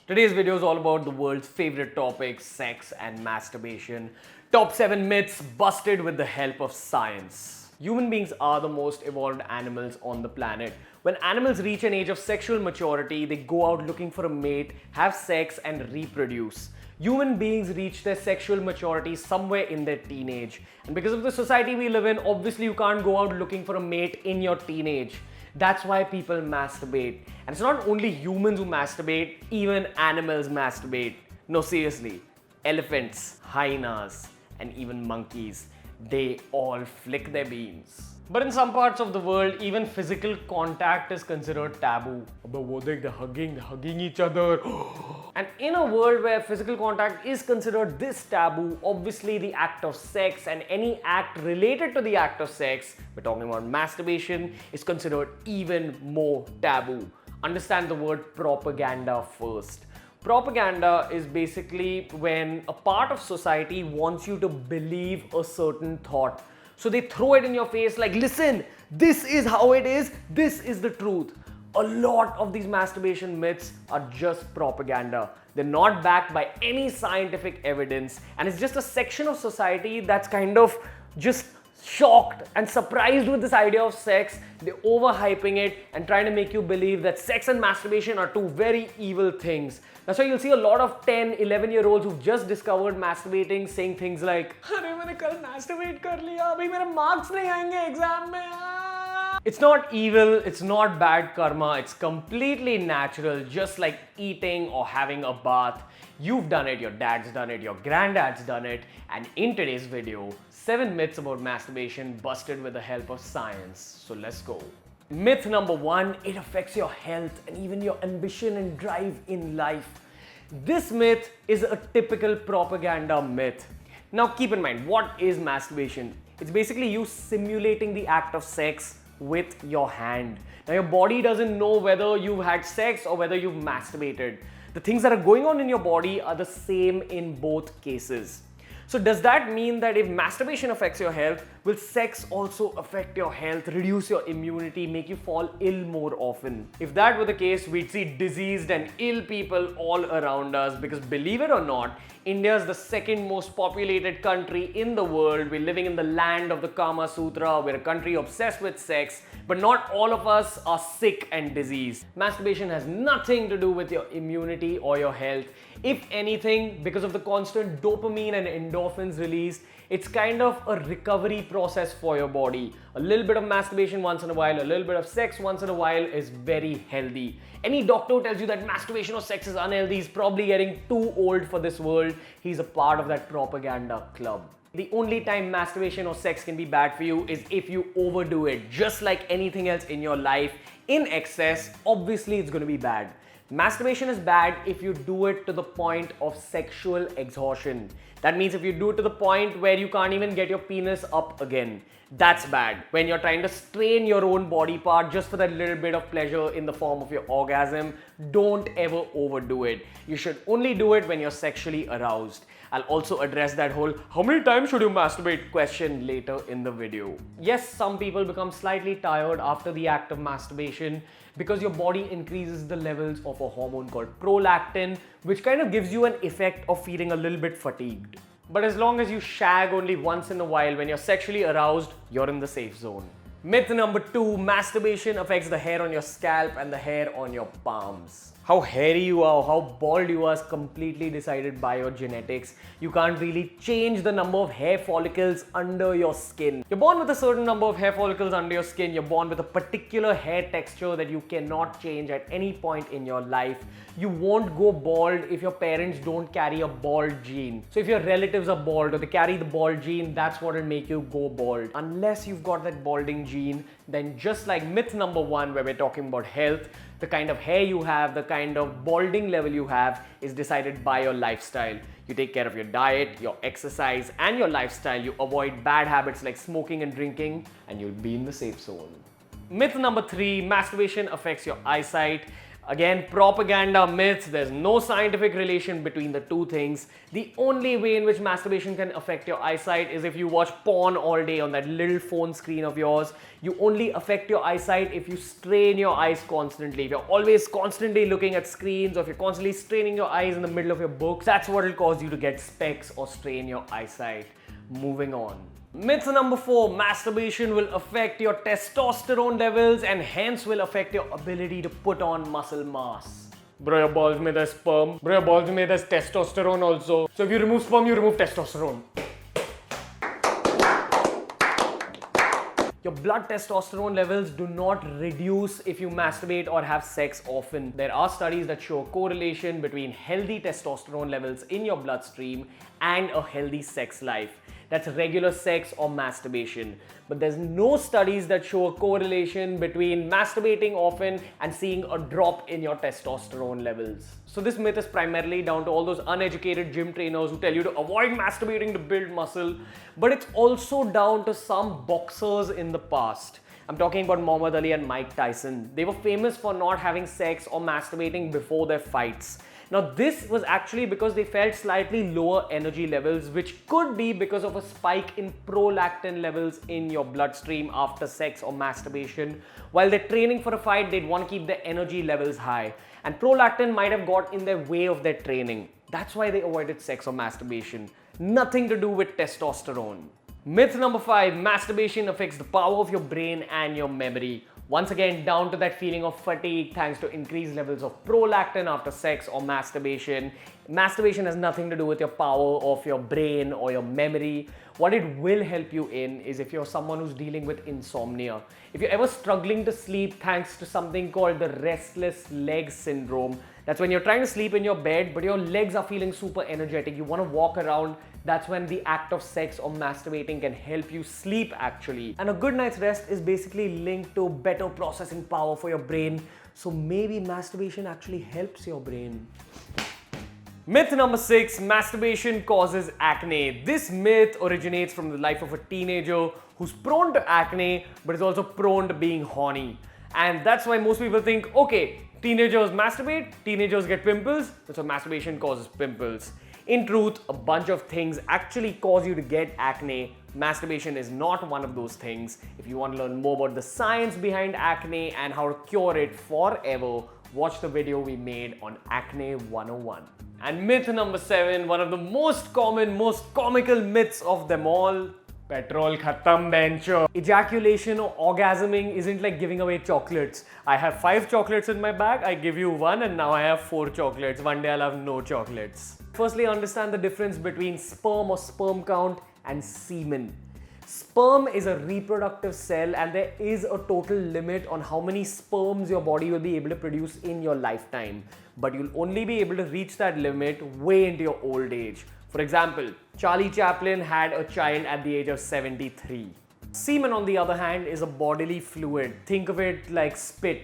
Today's video is all about the world's favorite topics, sex and masturbation. Top 7 myths busted with the help of science. Human beings are the most evolved animals on the planet. When animals reach an age of sexual maturity, they go out looking for a mate, have sex and reproduce. Human beings reach their sexual maturity somewhere in their teenage. And because of the society we live in, obviously you can't go out looking for a mate in your teenage. That's why people masturbate. And it's not only humans who masturbate, even animals masturbate. No, seriously. Elephants, hyenas, and even monkeys, they all flick their beans. But in some parts of the world, even physical contact is considered taboo. They're hugging each other. And in a world where physical contact is considered this taboo, obviously the act of sex and any act related to the act of sex, we're talking about masturbation, is considered even more taboo. Understand the word propaganda first. Propaganda is basically when a part of society wants you to believe a certain thought. So they throw it in your face like, listen, this is how it is, this is the truth. A lot of these masturbation myths are just propaganda. They're not backed by any scientific evidence, and it's just a section of society that's kind of just shocked and surprised with this idea of sex. They're overhyping it and trying to make you believe that sex and masturbation are two very evil things. That's why you'll see a lot of 10, 11-year-olds who've just discovered masturbating saying things like, "Arey, मैंने कल masturbate कर लिया, अभी मेरे marks नहीं आएंगे exam में." It's not evil, it's not bad karma, it's completely natural, just like eating or having a bath. You've done it, your dad's done it, your granddad's done it, and in today's video, 7 myths about masturbation busted with the help of science. So let's go. Myth number 1, it affects your health and even your ambition and drive in life. This myth is a typical propaganda myth. Now keep in mind, what is masturbation? It's basically you simulating the act of sex with your hand. Now your body doesn't know whether you've had sex or whether you've masturbated. The things that are going on in your body are the same in both cases. So does that mean that if masturbation affects your health, will sex also affect your health, reduce your immunity, make you fall ill more often? If that were the case, we'd see diseased and ill people all around us, because believe it or not, India is the second most populated country in the world. We're living in the land of the Kama Sutra. We're a country obsessed with sex, but not all of us are sick and diseased. Masturbation has nothing to do with your immunity or your health. If anything, because of the constant dopamine and endorphins released, it's kind of a recovery process for your body. A little bit of masturbation once in a while, a little bit of sex once in a while is very healthy. Any doctor who tells you that masturbation or sex is unhealthy is probably getting too old for this world. He's a part of that propaganda club. The only time masturbation or sex can be bad for you is if you overdo it. Just like anything else in your life, in excess, obviously it's going to be bad. Masturbation is bad if you do it to the point of sexual exhaustion. That means if you do it to the point where you can't even get your penis up again. That's bad. When you're trying to strain your own body part just for that little bit of pleasure in the form of your orgasm, don't ever overdo it. You should only do it when you're sexually aroused. I'll also address that whole "how many times should you masturbate" question later in the video. Yes, some people become slightly tired after the act of masturbation because your body increases the levels of a hormone called prolactin, which kind of gives you an effect of feeling a little bit fatigued. But as long as you shag only once in a while when you're sexually aroused, you're in the safe zone. Myth number 2, masturbation affects the hair on your scalp and the hair on your palms. How hairy you are, how bald you are is completely decided by your genetics. You can't really change the number of hair follicles under your skin. You're born with a certain number of hair follicles under your skin. You're born with a particular hair texture that you cannot change at any point in your life. You won't go bald if your parents don't carry a bald gene. So if your relatives are bald or they carry the bald gene, that's what will make you go bald. Unless you've got that balding gene, then just like myth number 1 where we're talking about health, the kind of hair you have, the kind of balding level you have is decided by your lifestyle. You take care of your diet, your exercise, and your lifestyle. You avoid bad habits like smoking and drinking, and you'll be in the safe zone. Myth number 3, masturbation affects your eyesight. Again, propaganda myths. There's no scientific relation between the two things. The only way in which masturbation can affect your eyesight is if you watch porn all day on that little phone screen of yours. You only affect your eyesight if you strain your eyes constantly. If you're always constantly looking at screens, or if you're constantly straining your eyes in the middle of your books, that's what will cause you to get specs or strain your eyesight. Moving on. Myth number 4, masturbation will affect your testosterone levels and hence will affect your ability to put on muscle mass. Bro, your balls made as sperm. Bro, your balls made as testosterone also. So if you remove sperm, you remove testosterone. Your blood testosterone levels do not reduce if you masturbate or have sex often. There are studies that show a correlation between healthy testosterone levels in your bloodstream and a healthy sex life. That's regular sex or masturbation. But there's no studies that show a correlation between masturbating often and seeing a drop in your testosterone levels. So this myth is primarily down to all those uneducated gym trainers who tell you to avoid masturbating to build muscle. But it's also down to some boxers in the past. I'm talking about Muhammad Ali and Mike Tyson. They were famous for not having sex or masturbating before their fights. Now this was actually because they felt slightly lower energy levels, which could be because of a spike in prolactin levels in your bloodstream after sex or masturbation. While they're training for a fight, they'd want to keep their energy levels high. And prolactin might have got in their way of their training. That's why they avoided sex or masturbation. Nothing to do with testosterone. Myth number 5, masturbation affects the power of your brain and your memory. Once again, down to that feeling of fatigue thanks to increased levels of prolactin after sex or masturbation. Masturbation has nothing to do with your power of your brain or your memory. What it will help you in is if you're someone who's dealing with insomnia. If you're ever struggling to sleep thanks to something called the restless leg syndrome, that's when you're trying to sleep in your bed, but your legs are feeling super energetic. You want to walk around. That's when the act of sex or masturbating can help you sleep actually. And a good night's rest is basically linked to better processing power for your brain. So maybe masturbation actually helps your brain. Myth number 6, masturbation causes acne. This myth originates from the life of a teenager who's prone to acne, but is also prone to being horny. And that's why most people think, okay, teenagers masturbate, teenagers get pimples, that's why masturbation causes pimples. In truth, a bunch of things actually cause you to get acne. Masturbation is not one of those things. If you want to learn more about the science behind acne and how to cure it forever, watch the video we made on Acne 101. And myth number 7, one of the most common, most comical myths of them all, petrol khatam bencho. Ejaculation or orgasming isn't like giving away chocolates. I have 5 chocolates in my bag, I give you 1 and now I have 4 chocolates. One day I'll have no chocolates. Firstly, understand the difference between sperm or sperm count and semen. Sperm is a reproductive cell and there is a total limit on how many sperms your body will be able to produce in your lifetime. But you'll only be able to reach that limit way into your old age. For example, Charlie Chaplin had a child at the age of 73. Semen, on the other hand, is a bodily fluid. Think of it like spit.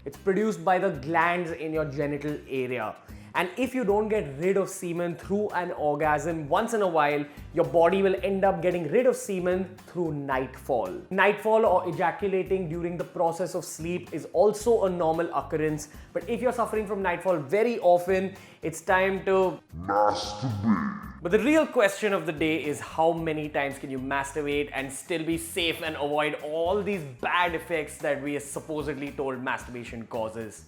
It's produced by the glands in your genital area. And if you don't get rid of semen through an orgasm once in a while, your body will end up getting rid of semen through nightfall. Nightfall or ejaculating during the process of sleep is also a normal occurrence. But if you're suffering from nightfall very often, it's time to masturbate. But the real question of the day is how many times can you masturbate and still be safe and avoid all these bad effects that we are supposedly told masturbation causes.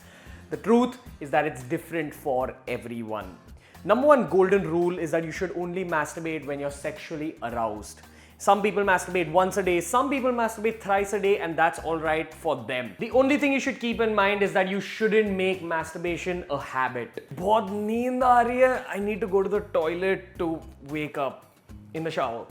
The truth is that it's different for everyone. Number 1 golden rule is that you should only masturbate when you're sexually aroused. Some people masturbate once a day, some people masturbate thrice a day, and that's alright for them. The only thing you should keep in mind is that you shouldn't make masturbation a habit. बहुत नींद आ रही है, I need to go to the toilet to wake up in the shower.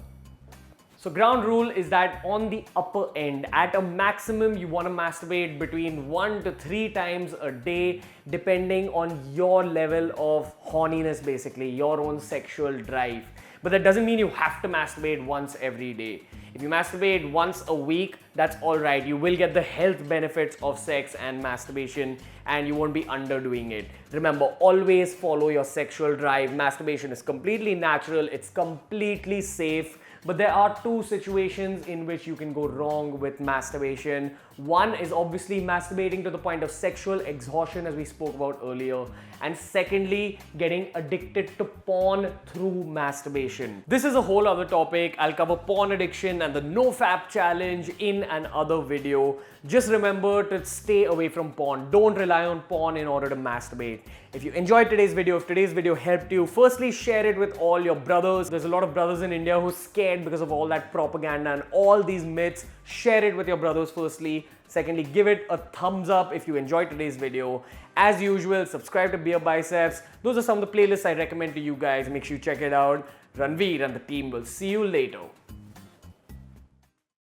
So ground rule is that on the upper end, at a maximum, you want to masturbate between 1 to 3 times a day, depending on your level of horniness, basically, your own sexual drive. But that doesn't mean you have to masturbate once every day. If you masturbate once a week, that's alright. You will get the health benefits of sex and masturbation and you won't be underdoing it. Remember, always follow your sexual drive. Masturbation is completely natural. It's completely safe. but there are two situations in which you can go wrong with masturbation. One is obviously masturbating to the point of sexual exhaustion, as we spoke about earlier, and secondly, getting addicted to porn through masturbation. This is a whole other topic. I'll cover porn addiction and the NoFap challenge in another video. Just remember to stay away from porn. Don't rely on porn in order to masturbate. If you enjoyed today's video, if today's video helped you, firstly share it with all your brothers. There's a lot of brothers in India who are scared because of all that propaganda and all these myths. Share it with your brothers firstly. Secondly, give it a thumbs up if you enjoyed today's video. As usual, subscribe to BeerBiceps. Those are some of the playlists I recommend to you guys. Make sure you check it out. Ranveer and the team will see you later.